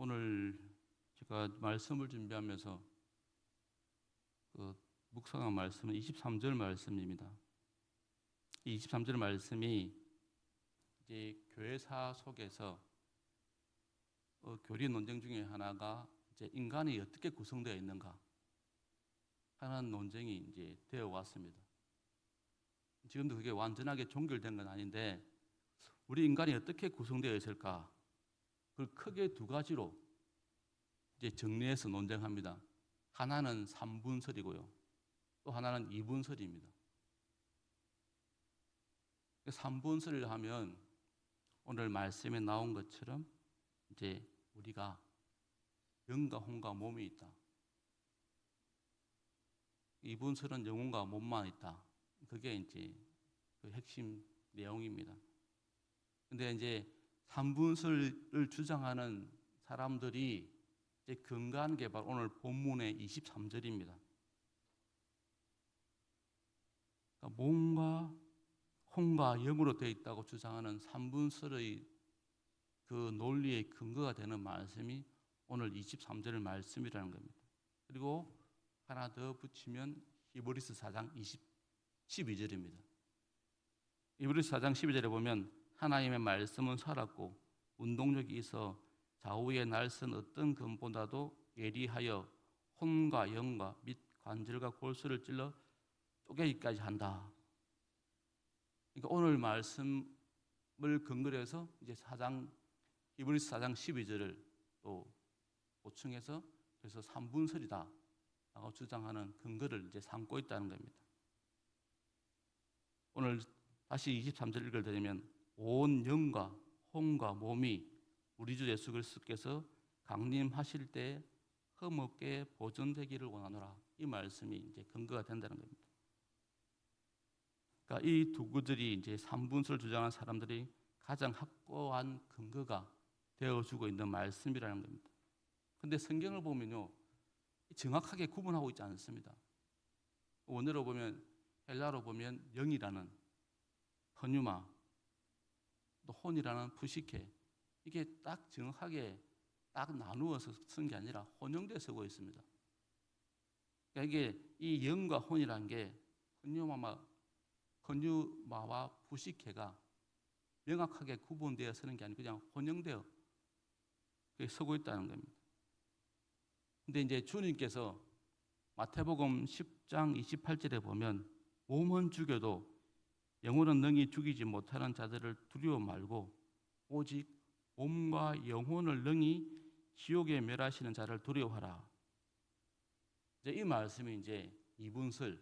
오늘 제가 말씀을 준비하면서 묵상한 말씀은 23절 말씀입니다. 이 23절 말씀이 이제 교회사 속에서 교리 논쟁 중에 하나가 이제 인간이 어떻게 구성되어 있는가 하는 논쟁이 이제 되어 왔습니다. 지금도 그게 완전하게 종결된 건 아닌데 우리 인간이 어떻게 구성되어 있을까? 그걸 크게 두 가지로 이제 정리해서 논쟁합니다. 하나는 3분설이고요. 또 하나는 2분설입니다. 3분설을 하면 오늘 말씀에 나온 것처럼 이제 우리가 영과 혼과 몸이 있다. 2분설은 영혼과 몸만 있다. 그게 이제 그 핵심 내용입니다. 근데 이제 3분설을 주장하는 사람들이 이제 근간 개발 오늘 본문의 23절입니다. 그러니까 몸과 혼과 영으로 되어 있다고 주장하는 3분설의 그 논리의 근거가 되는 말씀이 오늘 23절 말씀이라는 겁니다. 그리고 하나 더 붙이면 히브리서 4장 12절입니다. 히브리서 4장 12절에 보면 하나님의 말씀은 살았고 운동력이 있어 좌우의 날선 어떤 검보다도 예리하여 혼과 영과 및 관절과 골수를 찔러 쪼개기까지 한다. 그러니까 오늘 말씀을 근거로 해서 이제 히브리서 4장 12절을 또 보충해서 그래서 3분설이다 라고 주장하는 근거를 이제 삼고 있다는 겁니다. 오늘 다시 23절 읽어드리면 온 영과 혼과 몸이 우리 주 예수 그리스도께서 강림하실 때 흠없게 보존되기를 원하노라. 이 말씀이 이제 근거가 된다는 겁니다. 그러니까 이 두 구들이 이제 3분설 주장하는 사람들이 가장 확고한 근거가 되어주고 있는 말씀이라는 겁니다. 근데 성경을 보면요, 정확하게 구분하고 있지 않습니다. 원어로 보면, 헬라로 보면 영이라는 퍼뉴마, 또 혼이라는 푸시케, 이게 딱 정확하게 딱 나누어서 쓴 게 아니라 혼용되어 쓰고 있습니다. 그러니까 이게 이 영과 혼이라는 게 퍼뉴마와 푸시케가 명확하게 구분되어 쓰는 게 아니고 그냥 혼용되어 쓰고 있다는 겁니다. 근데 이제 주님께서 마태복음 10장 28절에 보면 몸은 죽여도 영혼은 능히 죽이지 못하는 자들을 두려워 말고 오직 몸과 영혼을 능히 지옥에 멸하시는 자를 두려워하라. 이제 이 말씀이 이제 2분설의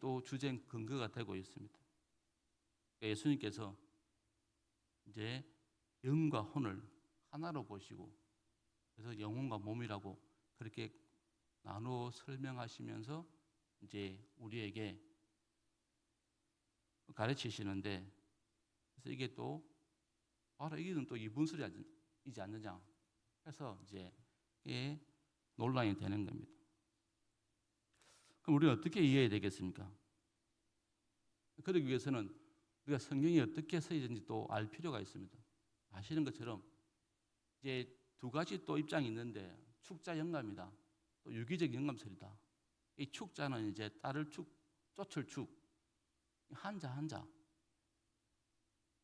또 주쟁 근거가 되고 있습니다. 예수님께서 이제 영과 혼을 하나로 보시고 그래서 영혼과 몸이라고 그렇게 나누어 설명하시면서 이제 우리에게 가르치시는데 그래서 이게 또 바로 이게는 또 2분설이지 않느냐 해서 이제 이게 논란이 되는 겁니다. 그럼 우리는 어떻게 이해해야 되겠습니까? 그러기 위해서는 우리가 성경이 어떻게 쓰여진지 또 알 필요가 있습니다. 아시는 것처럼 이제 두 가지 또 입장이 있는데 축자 영감이다. 또 유기적 영감설이다. 이 축자는 이제 딸을 축, 쫓을 축, 한자.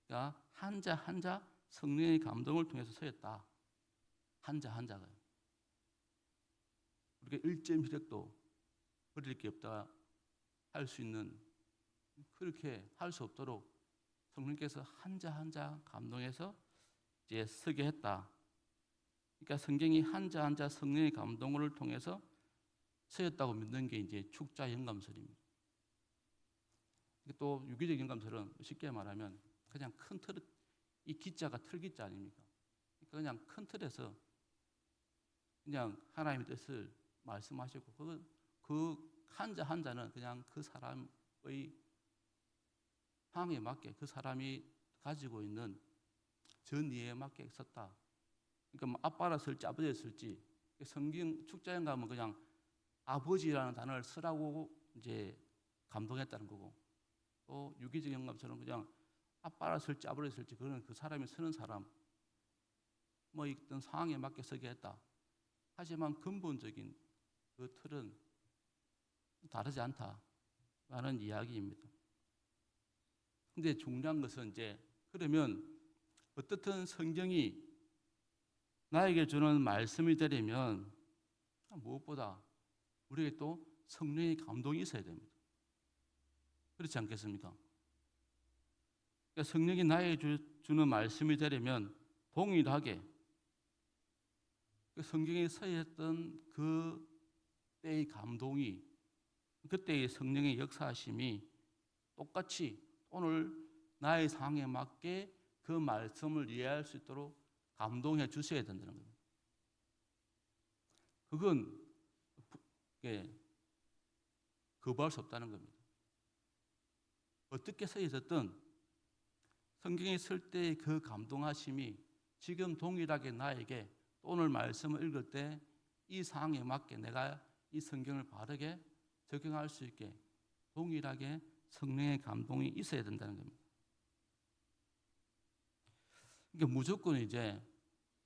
그러니까 한자 성령의 감동을 통해서 서였다. 한자가. 우리가 1점 희력도 버릴 게 없다 할 수 있는 그렇게 할 수 없도록 성령께서 한자 감동해서 이제 서게 했다. 그러니까 성경이 한자 성령의 감동을 통해서 서였다고 믿는 게 이제 축자 영감설입니다. 또 유기적 영감설은 쉽게 말하면 그냥 큰 틀, 이 기자가 틀기자 아닙니까? 그러니까 그냥 큰 틀에서 그냥 하나님의 뜻을 말씀하시고 그 한자는 그냥 그 사람의 상황에 맞게 그 사람이 가지고 있는 전이에 맞게 썼다. 그러니까 뭐 아빠라 쓸지 아버지라 쓸지 성경 축자에 가면 그냥 아버지라는 단어를 쓰라고 이제 감동했다는 거고 또 유기적 영감처럼 그냥 아빠라 쓸지 아버지라 쓸지 그거는 그 사람이 쓰는 사람 뭐 어떤 상황에 맞게 서게 했다. 하지만 근본적인 그 틀은 다르지 않다라는 이야기입니다. 근데 중요한 것은 이제 그러면 어떻든 성경이 나에게 주는 말씀이 되려면 무엇보다 우리에게 또 성령의 감동이 있어야 됩니다. 그렇지 않겠습니까? 그러니까 성령이 나에게 주는 말씀이 되려면 동일하게 그 성경에 서있던 그 때의 감동이, 그때의 성령의 역사하심이 똑같이 오늘 나의 상황에 맞게 그 말씀을 이해할 수 있도록 감동해 주셔야 된다는 겁니다. 그건 거부할 수 없다는 겁니다. 어떻게 서있었든 성경에 쓸 때의 그 감동하심이 지금 동일하게 나에게 오늘 말씀을 읽을 때 이 상황에 맞게 내가 이 성경을 바르게 적용할 수 있게 동일하게 성령의 감동이 있어야 된다는 겁니다. 그러니까 무조건 이제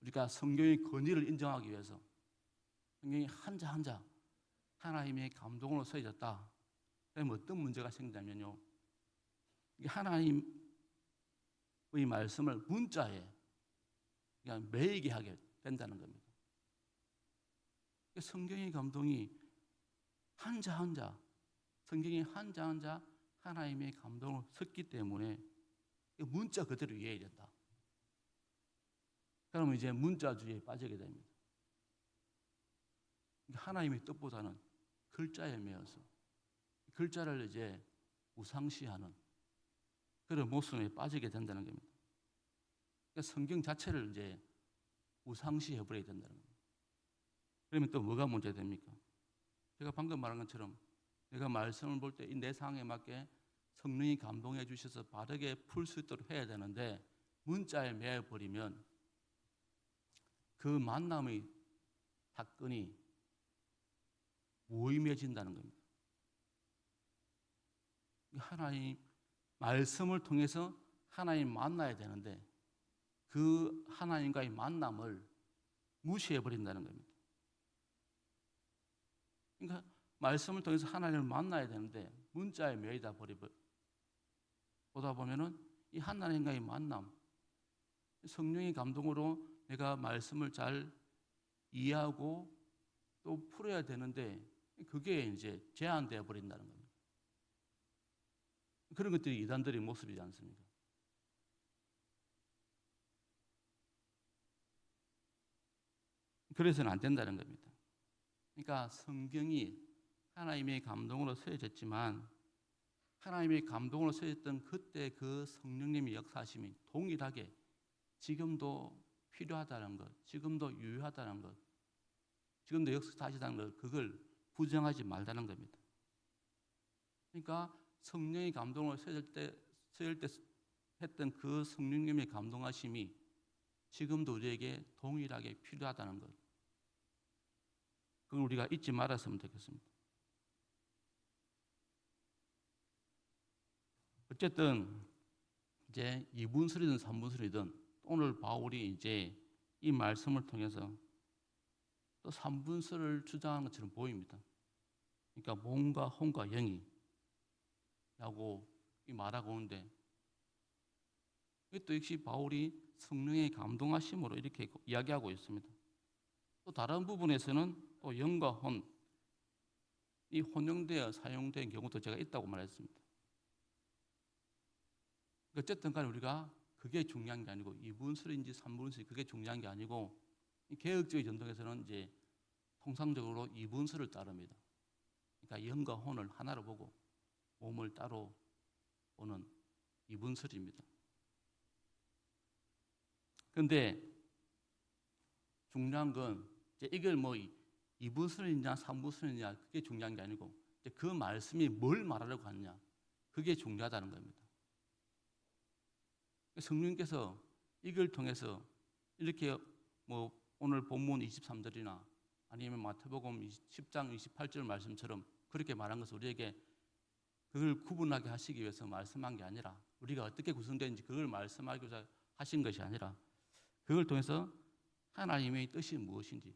우리가 성경의 권위를 인정하기 위해서 성경이 한자 한자 하나님의 감동으로 써졌다. 그러면 어떤 문제가 생기냐면요. 하나님의 말씀을 문자에 그냥 매이게 하게 된다는 겁니다. 성경의 감동이 한자 한자, 성경이 한자 한자 하나님의 감동을 섞기 때문에 문자 그대로 이해해야 된다. 그러면 이제 문자주의에 빠지게 됩니다. 하나님의 뜻보다는 글자에 매여서 글자를 이제 우상시하는 그런 모습에 빠지게 된다는 겁니다. 그러니까 성경 자체를 이제 우상시해버려야 된다는 겁니다. 그러면 또 뭐가 문제됩니까? 제가 방금 말한 것처럼 내가 말씀을 볼 때 이 내 상황에 맞게 성령이 감동해 주셔서 바르게 풀 수 있도록 해야 되는데 문자에 매여버리면 그 만남의 사건이 무의미해진다는 겁니다. 하나님 말씀을 통해서 하나님 만나야 되는데 그 하나님과의 만남을 무시해버린다는 겁니다. 그러니까 말씀을 통해서 하나님을 만나야 되는데 문자에 매이다 보다 보면은 이 하나님과의 만남, 성령의 감동으로 내가 말씀을 잘 이해하고 또 풀어야 되는데 그게 이제 제한되어 버린다는 겁니다. 그런 것들이 이단들의 모습이지 않습니까? 그래서는 안 된다는 겁니다. 그러니까 성경이 하나님의 감동으로 쓰여졌지만 하나님의 감동으로 쓰여졌던 그때 그 성령님의 역사하심이 동일하게 지금도 필요하다는 것, 지금도 유효하다는 것, 지금도 역사하시다는 것, 그걸 부정하지 말라는 겁니다. 그러니까 성령의 감동으로 쓰여질 때 했던 그 성령님의 감동하심이 지금도 우리에게 동일하게 필요하다는 것, 그걸 우리가 잊지 말았으면 좋겠습니다. 어쨌든 이제 2분설이든 3분설이든 오늘 바울이 이제 이 말씀을 통해서 또 3분설을 주장하는 것처럼 보입니다. 그러니까 몸과 혼과 영이 라고 말하고 오는데 이것도 역시 바울이 성령의 감동하심으로 이렇게 이야기하고 있습니다. 또 다른 부분에서는 또 영과 혼, 이 혼용되어 사용된 경우도 제가 있다고 말했습니다. 어쨌든 간에 우리가 그게 중요한 게 아니고 2분설인지 3분설인지 그게 중요한 게 아니고 개혁적인 전통에서는 이제 통상적으로 2분설을 따릅니다. 그러니까 영과 혼을 하나로 보고 몸을 따로 보는 2분설입니다. 그런데 중요한 건 이걸 뭐 2분설이냐 3분설이냐 그게 중요한 게 아니고 그 말씀이 뭘 말하려고 하느냐 그게 중요하다는 겁니다. 성령께서 이걸 통해서 이렇게 뭐 오늘 본문 23절이나 아니면 마태복음 10장 28절 말씀처럼 그렇게 말한 것을 우리에게 그걸 구분하게 하시기 위해서 말씀한 게 아니라 우리가 어떻게 구성되는지 그걸 말씀하기 위해서 하신 것이 아니라 그걸 통해서 하나님의 뜻이 무엇인지.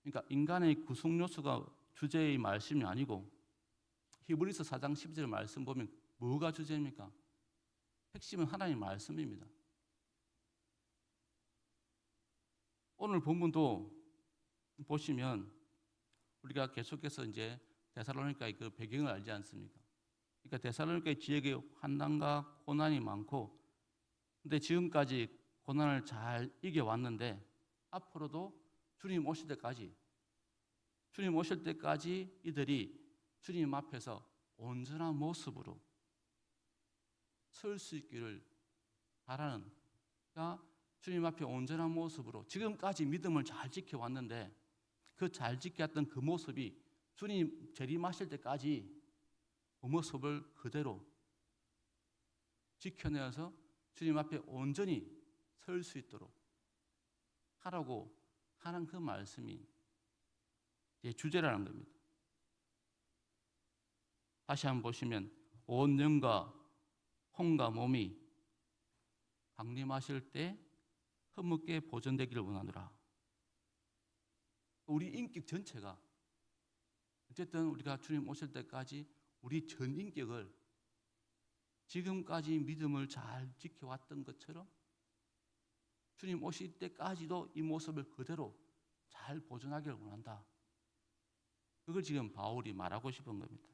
그러니까 인간의 구속 요소가 주제의 말씀이 아니고 히브리서 4장 10절 말씀 보면 뭐가 주제입니까? 핵심은 하나님의 말씀입니다. 오늘 본문도 보시면 우리가 계속해서 이제 데살로니가의 그 배경을 알지 않습니까? 그러니까 데살로니가 지역에 환난과 고난이 많고, 근데 지금까지 고난을 잘 이겨왔는데 앞으로도 주님 오실 때까지 이들이 주님 앞에서 온전한 모습으로 설 수 있기를 바라는, 그러니까 주님 앞에 온전한 모습으로 지금까지 믿음을 잘 지켜왔는데 그 잘 지켰던 그 모습이 주님 재림하실 때까지 그 모습을 그대로 지켜내어서 주님 앞에 온전히 설 수 있도록 하라고 하는 그 말씀이 제 주제라는 겁니다. 다시 한번 보시면 온 영과 혼과 몸이 강림하실 때 흐뭇게 보존되기를 원하노라. 우리 인격 전체가 어쨌든 우리가 주님 오실 때까지 우리 전 인격을 지금까지 믿음을 잘 지켜왔던 것처럼 주님 오실 때까지도 이 모습을 그대로 잘 보존하기를 원한다. 그걸 지금 바울이 말하고 싶은 겁니다.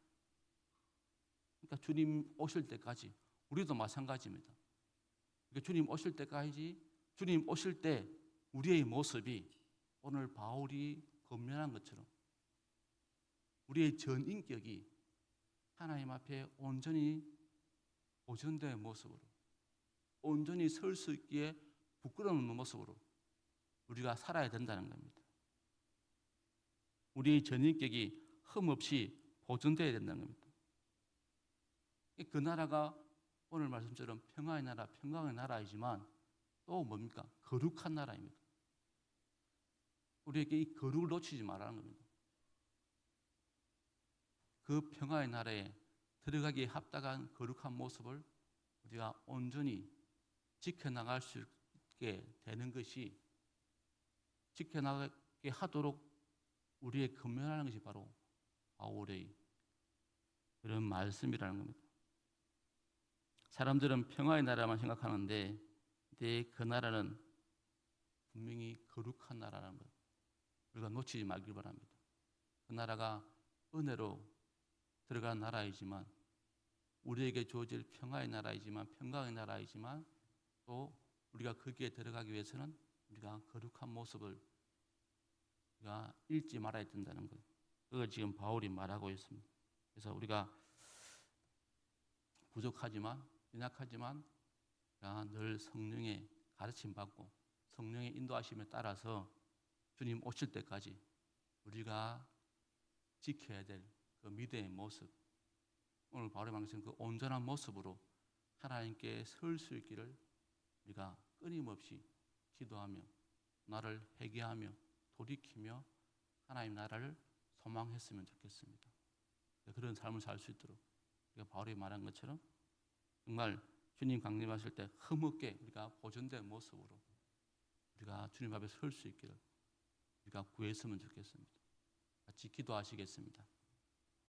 그러니까 주님 오실 때까지 우리도 마찬가지입니다. 그러니까 주님 오실 때까지, 주님 오실 때 우리의 모습이 오늘 바울이 권면한 것처럼 우리의 전 인격이 하나님 앞에 온전히 보존된 모습으로, 온전히 설 수 있기에 부끄러운 모습으로 우리가 살아야 된다는 겁니다. 우리의 전 인격이 흠없이 보존되어야 된다는 겁니다. 그 나라가 오늘 말씀처럼 평화의 나라, 평강의 나라이지만 또 뭡니까? 거룩한 나라입니다. 우리에게 이 거룩을 놓치지 말라는 겁니다. 그 평화의 나라에 들어가기에 합당한 거룩한 모습을 우리가 온전히 지켜나갈 수 있게 되는 것이, 지켜나가게 하도록 우리의 권면하는 것이 바로 바울의 그런 말씀이라는 겁니다. 사람들은 평화의 나라만 생각하는데 그 나라는 분명히 거룩한 나라라는 것, 우리가 놓치지 말길 바랍니다. 그 나라가 은혜로 들어간 나라이지만, 우리에게 주어질 평화의 나라이지만, 평강의 나라이지만, 또 우리가 거기에 들어가기 위해서는 우리가 거룩한 모습을 우리가 잃지 말아야 된다는 것, 그걸 지금 바울이 말하고 있습니다. 그래서 우리가 부족하지만, 연약하지만 늘 성령의 가르침 받고 성령의 인도하심에 따라서 주님 오실 때까지 우리가 지켜야 될 그 믿음의 모습, 오늘 바울의 말씀 그 온전한 모습으로 하나님께 설 수 있기를 우리가 끊임없이 기도하며 나를 회개하며 돌이키며 하나님 나라를 소망했으면 좋겠습니다. 그런 삶을 살 수 있도록 우리가 바울이 말한 것처럼 정말 주님 강림하실 때 흐뭇게 우리가 보존된 모습으로 우리가 주님 앞에 설 수 있기를 우리가 구했으면 좋겠습니다. 같이 기도하시겠습니다.